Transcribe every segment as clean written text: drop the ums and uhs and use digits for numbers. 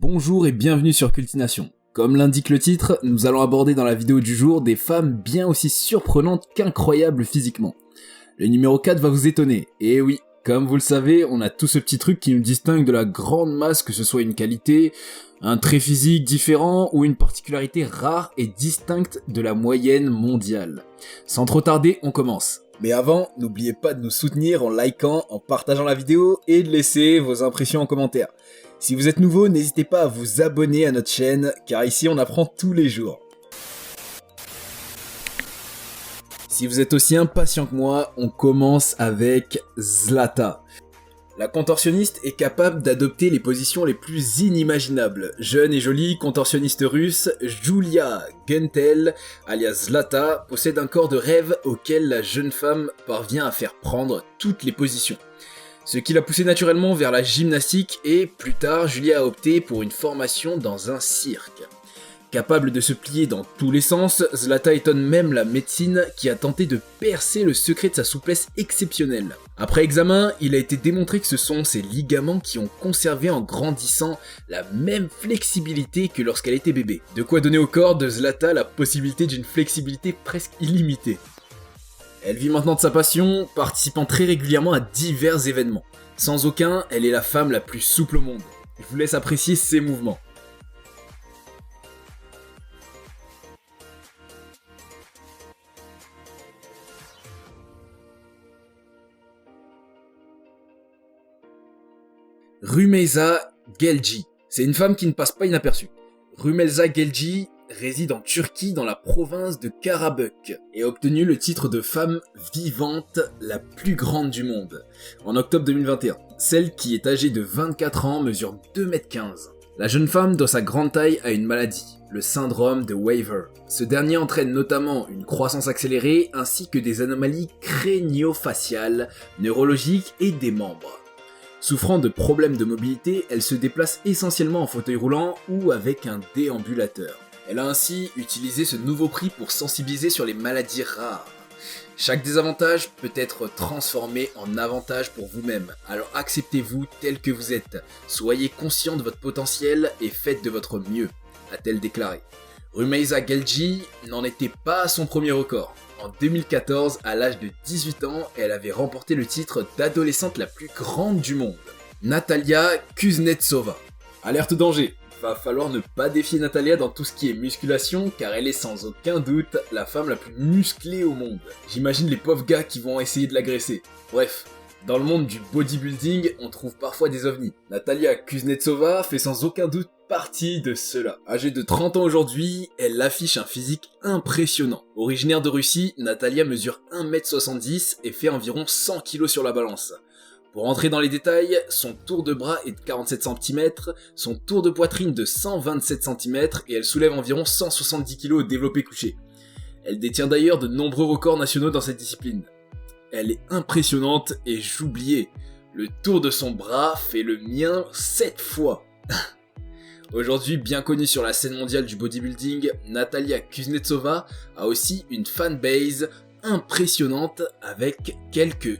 Bonjour et bienvenue sur Cultination. Comme l'indique le titre, nous allons aborder dans la vidéo du jour des femmes bien aussi surprenantes qu'incroyables physiquement. Le numéro 4 va vous étonner, et oui, comme vous le savez, on a tout ce petit truc qui nous distingue de la grande masse, que ce soit une qualité, un trait physique différent ou une particularité rare et distincte de la moyenne mondiale. Sans trop tarder, on commence. Mais avant, n'oubliez pas de nous soutenir en likant, en partageant la vidéo et de laisser vos impressions en commentaire. Si vous êtes nouveau, n'hésitez pas à vous abonner à notre chaîne, car ici on apprend tous les jours. Si vous êtes aussi impatient que moi, on commence avec Zlata. La contorsionniste est capable d'adopter les positions les plus inimaginables. Jeune et jolie contorsionniste russe, Julia Guntel, alias Zlata, possède un corps de rêve auquel la jeune femme parvient à faire prendre toutes les positions. Ce qui l'a poussée naturellement vers la gymnastique et, plus tard, Julia a opté pour une formation dans un cirque. Capable de se plier dans tous les sens, Zlata étonne même la médecine qui a tenté de percer le secret de sa souplesse exceptionnelle. Après examen, il a été démontré que ce sont ses ligaments qui ont conservé en grandissant la même flexibilité que lorsqu'elle était bébé. De quoi donner au corps de Zlata la possibilité d'une flexibilité presque illimitée. Elle vit maintenant de sa passion, participant très régulièrement à divers événements. Sans aucun, elle est la femme la plus souple au monde. Je vous laisse apprécier ses mouvements. Rümeysa Gelci. C'est une femme qui ne passe pas inaperçue. Rümeysa Gelci réside en Turquie dans la province de Karabük et a obtenu le titre de femme vivante la plus grande du monde en octobre 2021. Celle qui est âgée de 24 ans mesure 2,15 m. La jeune femme, dans sa grande taille, a une maladie, le syndrome de Weaver. Ce dernier entraîne notamment une croissance accélérée ainsi que des anomalies crânio-faciales, neurologiques et des membres. Souffrant de problèmes de mobilité, elle se déplace essentiellement en fauteuil roulant ou avec un déambulateur. Elle a ainsi utilisé ce nouveau prix pour sensibiliser sur les maladies rares. Chaque désavantage peut être transformé en avantage pour vous-même, alors acceptez-vous tel que vous êtes. Soyez conscient de votre potentiel et faites de votre mieux, a-t-elle déclaré. Rümeysa Gelci n'en était pas à son premier record. En 2014, à l'âge de 18 ans, elle avait remporté le titre d'adolescente la plus grande du monde. Natalia Kuznetsova. Alerte danger. Va falloir ne pas défier Natalia dans tout ce qui est musculation, car elle est sans aucun doute la femme la plus musclée au monde. J'imagine les pauvres gars qui vont essayer de l'agresser. Bref, dans le monde du bodybuilding, on trouve parfois des ovnis. Natalia Kuznetsova fait sans aucun doute partie de ceux-là. Âgée de 30 ans aujourd'hui, elle affiche un physique impressionnant. Originaire de Russie, Natalia mesure 1,70 m et fait environ 100 kg sur la balance. Pour rentrer dans les détails, son tour de bras est de 47 cm, son tour de poitrine de 127 cm et elle soulève environ 170 kg au développé couché. Elle détient d'ailleurs de nombreux records nationaux dans cette discipline. Elle est impressionnante et j'oubliais, le tour de son bras fait le mien 7 fois. Aujourd'hui bien connue sur la scène mondiale du bodybuilding, Natalia Kuznetsova a aussi une fanbase impressionnante avec quelques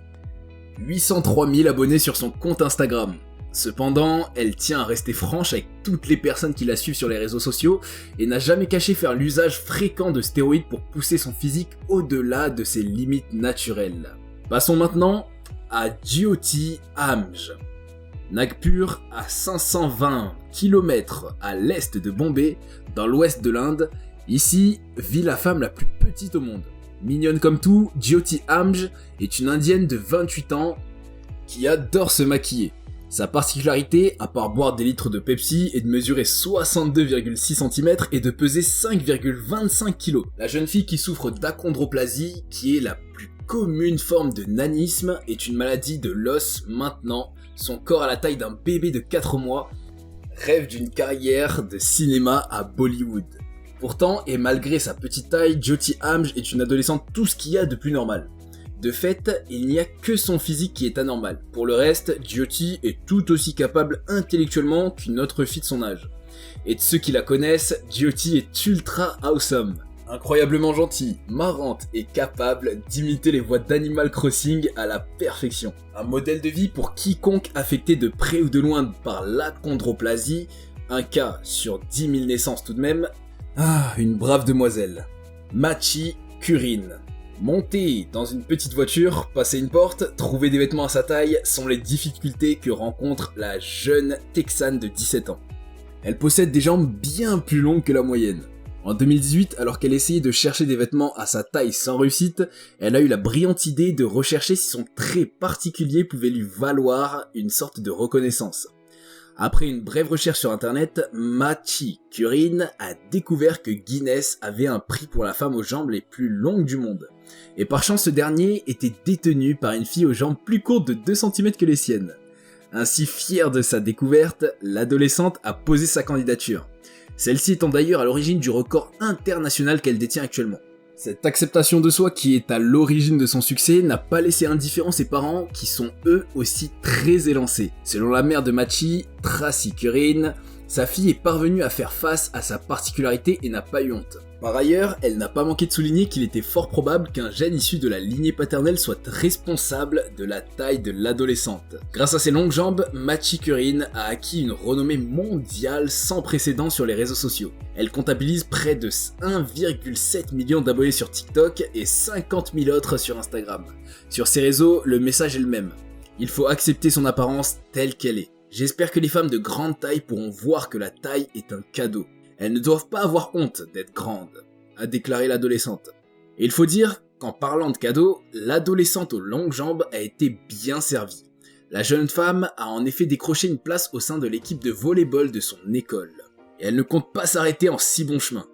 803 000 abonnés sur son compte Instagram. Cependant, elle tient à rester franche avec toutes les personnes qui la suivent sur les réseaux sociaux et n'a jamais caché faire l'usage fréquent de stéroïdes pour pousser son physique au-delà de ses limites naturelles. Passons maintenant à Jyoti Amj. Nagpur, à 520 km à l'est de Bombay, dans l'ouest de l'Inde, ici vit la femme la plus petite au monde. Mignonne comme tout, Jyoti Amj est une indienne de 28 ans qui adore se maquiller. Sa particularité, à part boire des litres de Pepsi, est de mesurer 62,6 cm et de peser 5,25 kg. La jeune fille qui souffre d'achondroplasie, qui est la plus commune forme de nanisme, est une maladie de l'os maintenant. Son corps a la taille d'un bébé de 4 mois, rêve d'une carrière de cinéma à Bollywood. Pourtant, et malgré sa petite taille, Jyoti Amj est une adolescente tout ce qu'il y a de plus normal. De fait, il n'y a que son physique qui est anormal. Pour le reste, Jyoti est tout aussi capable intellectuellement qu'une autre fille de son âge. Et de ceux qui la connaissent, Jyoti est ultra awesome. Incroyablement gentille, marrante et capable d'imiter les voix d'Animal Crossing à la perfection. Un modèle de vie pour quiconque affecté de près ou de loin par l'achondroplasie, un cas sur 10 000 naissances tout de même. Ah, une brave demoiselle. Machi Kurin. Monter dans une petite voiture, passer une porte, trouver des vêtements à sa taille sont les difficultés que rencontre la jeune Texane de 17 ans. Elle possède des jambes bien plus longues que la moyenne. En 2018, alors qu'elle essayait de chercher des vêtements à sa taille sans réussite, elle a eu la brillante idée de rechercher si son trait particulier pouvait lui valoir une sorte de reconnaissance. Après une brève recherche sur internet, Machi Kurin a découvert que Guinness avait un prix pour la femme aux jambes les plus longues du monde. Et par chance, ce dernier était détenu par une fille aux jambes plus courtes de 2 cm que les siennes. Ainsi fière de sa découverte, l'adolescente a posé sa candidature. Celle-ci étant d'ailleurs à l'origine du record international qu'elle détient actuellement. Cette acceptation de soi qui est à l'origine de son succès n'a pas laissé indifférents ses parents qui sont eux aussi très élancés. Selon la mère de Machi, Tracy Kurin, sa fille est parvenue à faire face à sa particularité et n'a pas eu honte. Par ailleurs, elle n'a pas manqué de souligner qu'il était fort probable qu'un gène issu de la lignée paternelle soit responsable de la taille de l'adolescente. Grâce à ses longues jambes, Machi Kurin a acquis une renommée mondiale sans précédent sur les réseaux sociaux. Elle comptabilise près de 1,7 million d'abonnés sur TikTok et 50 000 autres sur Instagram. Sur ces réseaux, le message est le même. Il faut accepter son apparence telle qu'elle est. J'espère que les femmes de grande taille pourront voir que la taille est un cadeau. Elles ne doivent pas avoir honte d'être grandes, a déclaré l'adolescente. Et il faut dire qu'en parlant de cadeau, l'adolescente aux longues jambes a été bien servie. La jeune femme a en effet décroché une place au sein de l'équipe de volley-ball de son école. Et elle ne compte pas s'arrêter en si bon chemin.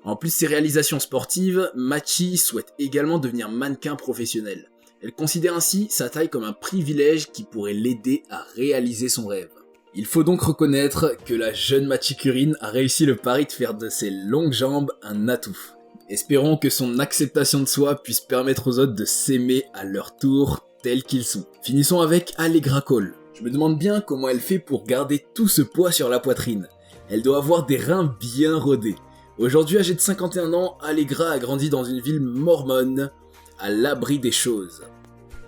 En plus de ses réalisations sportives, Machi souhaite également devenir mannequin professionnel. Elle considère ainsi sa taille comme un privilège qui pourrait l'aider à réaliser son rêve. Il faut donc reconnaître que la jeune Machi Kurin a réussi le pari de faire de ses longues jambes un atout. Espérons que son acceptation de soi puisse permettre aux autres de s'aimer à leur tour tels qu'ils sont. Finissons avec Allegra Cole. Je me demande bien comment elle fait pour garder tout ce poids sur la poitrine. Elle doit avoir des reins bien rodés. Aujourd'hui âgée de 51 ans, Allegra a grandi dans une ville mormone, à l'abri des choses.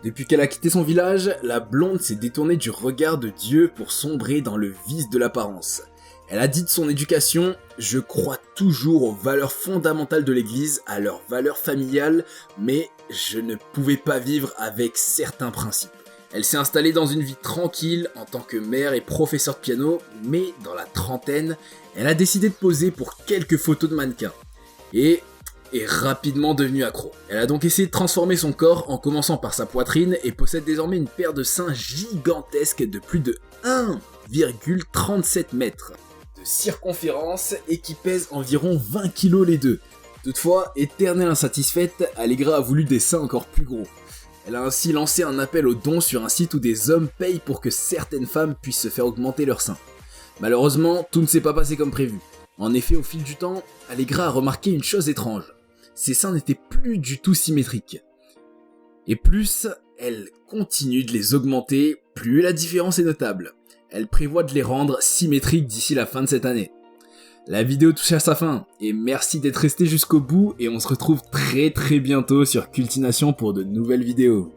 Depuis qu'elle a quitté son village, la blonde s'est détournée du regard de Dieu pour sombrer dans le vice de l'apparence. Elle a dit de son éducation « Je crois toujours aux valeurs fondamentales de l'église, à leurs valeurs familiales, mais je ne pouvais pas vivre avec certains principes. » Elle s'est installée dans une vie tranquille en tant que mère et professeure de piano, mais dans la trentaine, elle a décidé de poser pour quelques photos de mannequins. Et est rapidement devenue accro. Elle a donc essayé de transformer son corps en commençant par sa poitrine et possède désormais une paire de seins gigantesques de plus de 1,37 mètres de circonférence et qui pèsent environ 20 kg les deux. Toutefois, éternelle insatisfaite, Allegra a voulu des seins encore plus gros. Elle a ainsi lancé un appel aux dons sur un site où des hommes payent pour que certaines femmes puissent se faire augmenter leurs seins. Malheureusement, tout ne s'est pas passé comme prévu. En effet, au fil du temps, Allegra a remarqué une chose étrange. Ses seins n'étaient plus du tout symétriques. Et plus elle continue de les augmenter, plus la différence est notable. Elle prévoit de les rendre symétriques d'ici la fin de cette année. La vidéo touche à sa fin, et merci d'être resté jusqu'au bout, et on se retrouve très bientôt sur Cultination pour de nouvelles vidéos.